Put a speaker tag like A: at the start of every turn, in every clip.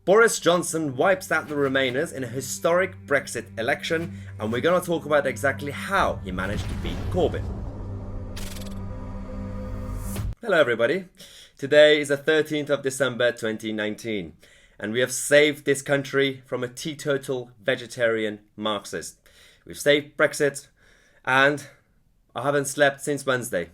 A: Boris Johnson wipes out the Remainers in a historic Brexit election, and we're going to talk about exactly how he managed to beat Corbyn. Hello everybody, today is the 13th of December 2019, and we have saved this country from a teetotal vegetarian Marxist. We've saved Brexit, and I haven't slept since Wednesday.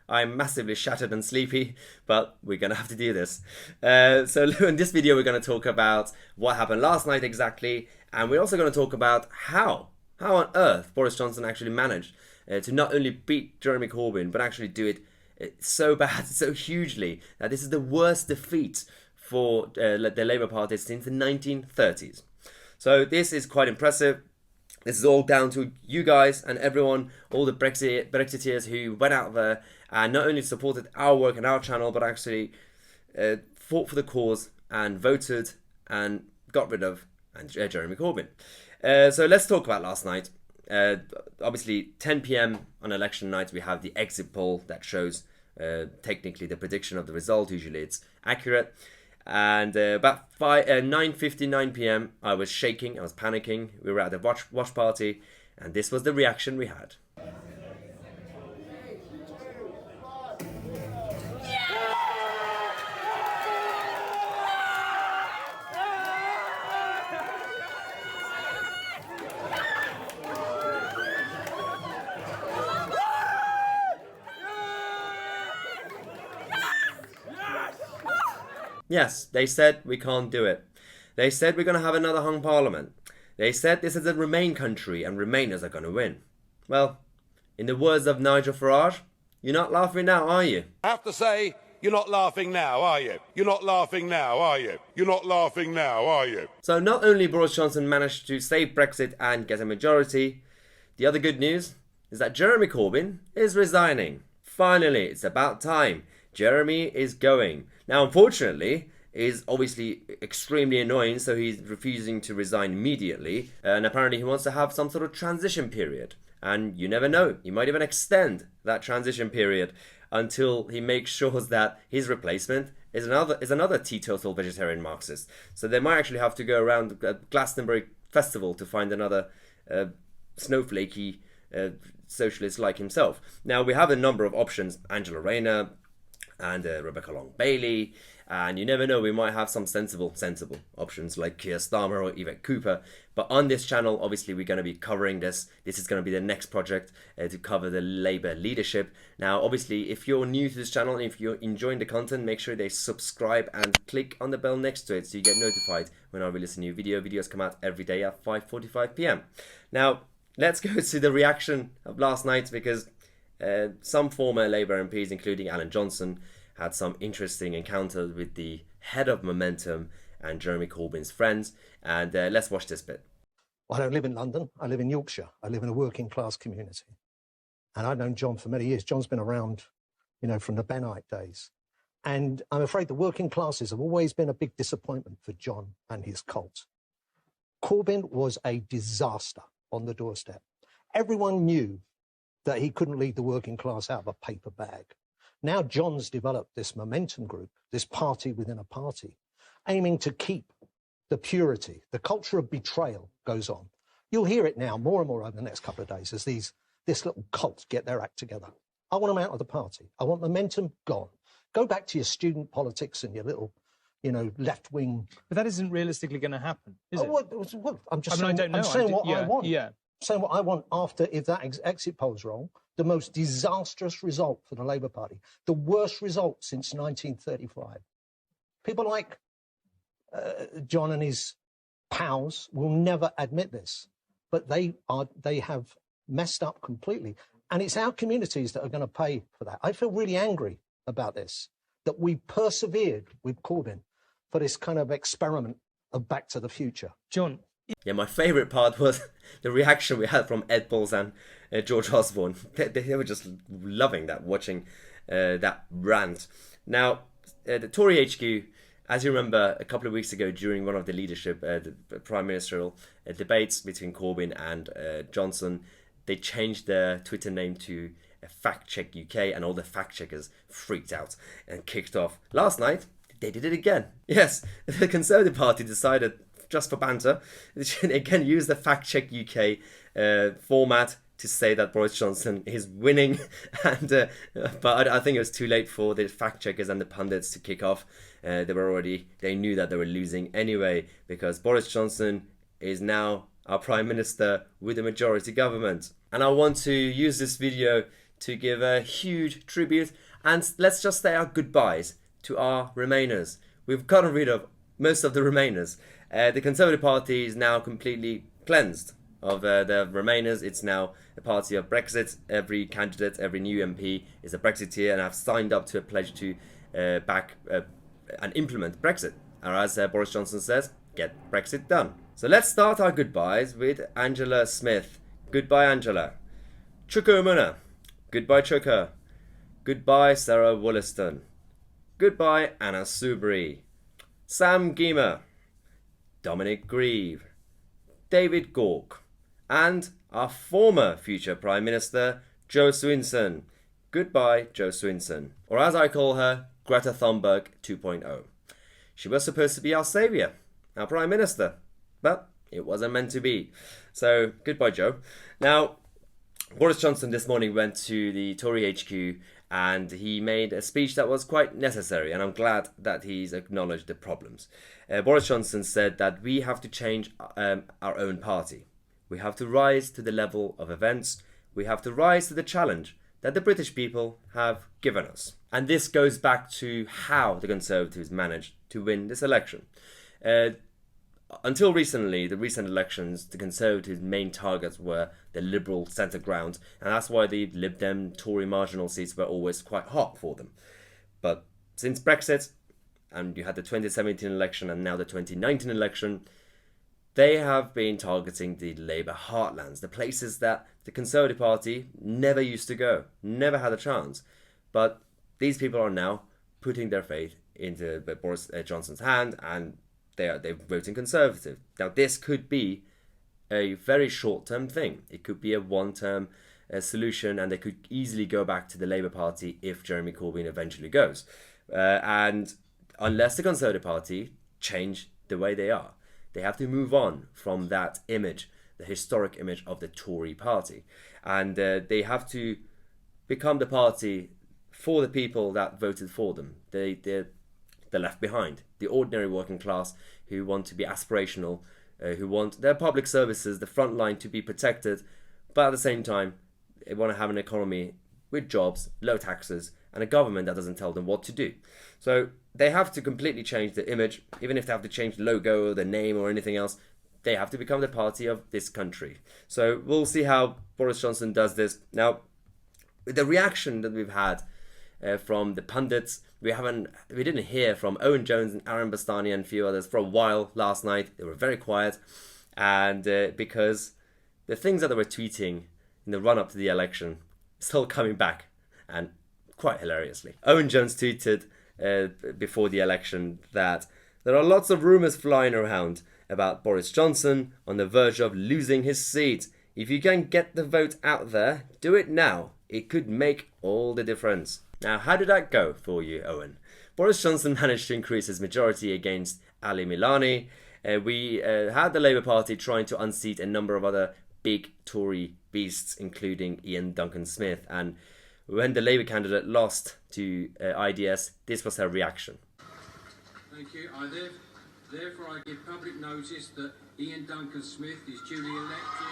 A: I'm massively shattered and sleepy, but we're going to have to do this. So in this video, we're going to talk about what happened last night exactly, and we're also going to talk about how on earth Boris Johnson actually managed to not only beat Jeremy Corbyn, but actually do it so bad, so hugely, that this is the worst defeat for the Labour Party since the 1930s. So this is quite impressive. This is all down to you guys and everyone, all the Brexiteers who went out there and not only supported our work and our channel, but actually fought for the cause and voted and got rid of Jeremy Corbyn. So let's talk about last night. Obviously, 10 p.m. on election night, we have the exit poll that shows technically the prediction of the result. Usually it's accurate. And about 9:59 p.m. I was shaking, I was panicking. We were at the watch party, and this was the reaction we had. Yes, they said we can't do it. They said we're going to have another hung parliament. They said this is a Remain country and Remainers are going to win. Well, in the words of Nigel Farage, you're not laughing now, are you?
B: I have to say, you're not laughing now, are you? You're not laughing now, are you? You're not laughing now, are you?
A: So not only Boris Johnson managed to save Brexit and get a majority, the other good news is that Jeremy Corbyn is resigning. Finally, it's about time. Jeremy is going. Now, unfortunately, is obviously extremely annoying, so he's refusing to resign immediately, and apparently he wants to have some sort of transition period. And you never know, he might even extend that transition period until he makes sure that his replacement is another teetotal vegetarian Marxist. So they might actually have to go around Glastonbury Festival to find another snowflakey socialist like himself. Now, we have a number of options: Angela Rayner and Rebecca Long-Bailey, and you never know, we might have some sensible options like Keir Starmer or Yvette Cooper. But on this channel, obviously, we're going to be covering this. This is going to be the next project to cover the Labour leadership. Now, obviously, if you're new to this channel and if you're enjoying the content, make sure they subscribe and click on the bell next to it so you get notified when I release a new video. Videos come out every day at 5:45 p.m. Now, let's go to the reaction of last night, because some former Labour MPs, including Alan Johnson, had some interesting encounters with the head of Momentum and Jeremy Corbyn's friends. And let's watch this bit.
C: I don't live in London. I live in Yorkshire. I live in a working class community. And I've known John for many years. John's been around, from the Bennite days. And I'm afraid the working classes have always been a big disappointment for John and his cult. Corbyn was a disaster on the doorstep. Everyone knew that he couldn't lead the working class out of a paper bag. Now John's developed this Momentum group, this party within a party, aiming to keep the purity. The culture of betrayal goes on. You'll hear it now more and more over the next couple of days as this little cult get their act together. I want them out of the party. I want Momentum gone. Go back to your student politics and your little, left-wing.
D: But that isn't realistically going to happen, is it?
C: Well, I'm just
D: I mean,
C: saying,
D: I don't know.
C: I'm saying what I want.
D: Yeah.
C: Saying what I want after, if that exit poll's wrong, the most disastrous result for the Labour Party, the worst result since 1935. People like John and his pals will never admit this, but they have messed up completely. And it's our communities that are going to pay for that. I feel really angry about this, that we persevered with Corbyn for this kind of experiment of Back to the Future.
D: John.
A: Yeah, my favourite part was the reaction we had from Ed Balls and George Osborne. They were just loving that, watching that rant. Now, the Tory HQ, as you remember, a couple of weeks ago during one of the leadership, the prime ministerial debates between Corbyn and Johnson, they changed their Twitter name to Fact Check UK, and all the fact checkers freaked out and kicked off. Last night, they did it again. Yes, the Conservative Party decided, just for banter, they should again use the Fact Check UK format to say that Boris Johnson is winning, and but I think it was too late for the fact checkers and the pundits to kick off. They knew that they were losing anyway, because Boris Johnson is now our Prime Minister with a majority government. And I want to use this video to give a huge tribute, and let's just say our goodbyes to our Remainers. We've gotten rid of most of the Remainers. The Conservative Party is now completely cleansed of the Remainers. It's now a party of Brexit. Every candidate, every new MP is a Brexiteer and have signed up to a pledge to back and implement Brexit. Or as Boris Johnson says, get Brexit done. So let's start our goodbyes with Angela Smith. Goodbye, Angela. Chuka Umunna. Goodbye, Chuka. Goodbye, Sarah Wollaston. Goodbye, Anna Soubry. Sam Gyimah. Dominic Grieve. David Gauke. And our former future Prime Minister, Jo Swinson. Goodbye, Jo Swinson. Or as I call her, Greta Thunberg 2.0. She was supposed to be our saviour, our Prime Minister, but it wasn't meant to be. So, goodbye, Jo. Now, Boris Johnson this morning went to the Tory HQ and he made a speech that was quite necessary, and I'm glad that he's acknowledged the problems. Boris Johnson said that we have to change our own party. We have to rise to the level of events. We have to rise to the challenge that the British people have given us. And this goes back to how the Conservatives managed to win this election. Until recently, the recent elections, the Conservatives' main targets were the Liberal centre ground, and that's why the Lib Dem Tory marginal seats were always quite hot for them. But since Brexit, and you had the 2017 election and now the 2019 election, they have been targeting the Labour heartlands, the places that the Conservative Party never used to go, never had a chance. But these people are now putting their faith into Boris Johnson's hand, and they're voting Conservative. Now, this could be a very short-term thing. It could be a one-term solution, and they could easily go back to the Labour Party if Jeremy Corbyn eventually goes. And unless the Conservative Party change the way they are, they have to move on from that image, the historic image of the Tory party. And they have to become the party for the people that voted for them. They're left behind, the ordinary working class who want to be aspirational, who want their public services, the front line, to be protected, but at the same time, they want to have an economy with jobs, low taxes, and a government that doesn't tell them what to do. So they have to completely change the image. Even if they have to change the logo or the name or anything else, they have to become the party of this country. So we'll see how Boris Johnson does this. Now, with the reaction that we've had from the pundits, we didn't hear from Owen Jones and Aaron Bastani and a few others for a while last night. They were very quiet, and because the things that they were tweeting in the run-up to the election still coming back, and quite hilariously. Owen Jones tweeted before the election that there are lots of rumours flying around about Boris Johnson on the verge of losing his seat. If you can get the vote out there, do it now. It could make all the difference. Now, how did that go for you, Owen? Boris Johnson managed to increase his majority against Ali Milani. We had the Labour Party trying to unseat a number of other big Tory beasts, including Ian Duncan Smith. And when the Labour candidate lost to IDS, this was her reaction.
E: Thank you. Therefore, I give public notice that Ian Duncan Smith is duly elected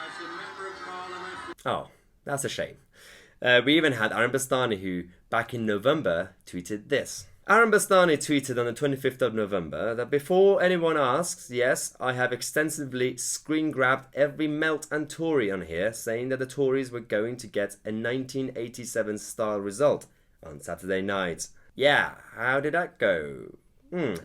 E: as a Member of Parliament.
A: Oh, that's a shame. We even had Aaron Bastani, who back in November tweeted this. Aaron Bastani tweeted on the 25th of November that before anyone asks, yes, I have extensively screen grabbed every Melt and Tory on here, saying that the Tories were going to get a 1987 style result on Saturday night. Yeah, how did that go?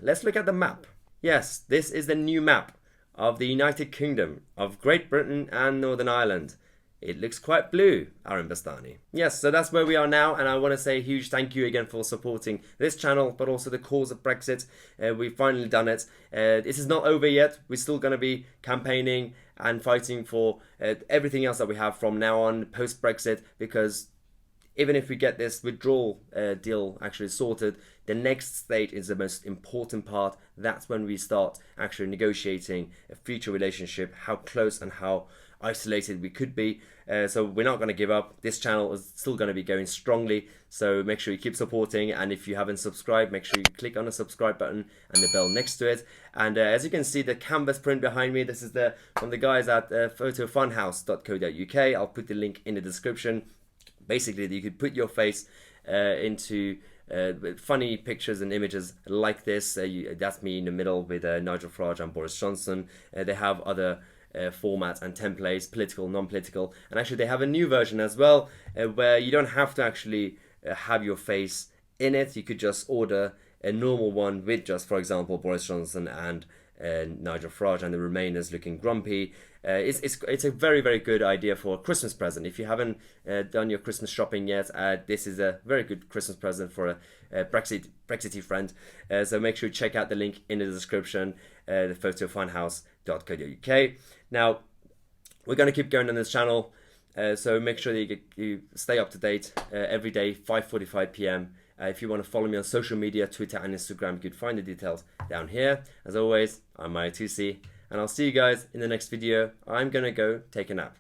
A: Let's look at the map. Yes, this is the new map of the United Kingdom, of Great Britain and Northern Ireland. It looks quite blue, Aaron Bastani. Yes, so that's where we are now, and I want to say a huge thank you again for supporting this channel, but also the cause of Brexit. We've finally done it. This is not over yet. We're still going to be campaigning and fighting for everything else that we have from now on, post-Brexit, because even if we get this withdrawal deal actually sorted, the next stage is the most important part. That's when we start actually negotiating a future relationship, how close and how isolated we could be. So we're not going to give up. This channel is still going to be going strongly, so make sure you keep supporting, and if you haven't subscribed, make sure you click on the subscribe button and the bell next to it. And as you can see, the canvas print behind me, this is from the guys at photofunhouse.co.uk. I'll put the link in the description. Basically, you could put your face into funny pictures and images like this. That's me in the middle with Nigel Farage and Boris Johnson. They have other formats and templates, political, non-political, and actually they have a new version as well, where you don't have to actually have your face in it. You could just order a normal one with just, for example, Boris Johnson and Nigel Farage and the Remainers looking grumpy. It's a very, very good idea for a Christmas present. If you haven't done your Christmas shopping yet, this is a very good Christmas present for a Brexity friend. So make sure you check out the link in the description, the photofunhouse.co.uk. Now, we're going to keep going on this channel, so make sure that you stay up to date every day, 5:45 p.m. If you want to follow me on social media, Twitter and Instagram, you could find the details down here. As always, I'm Tousi, and I'll see you guys in the next video. I'm going to go take a nap.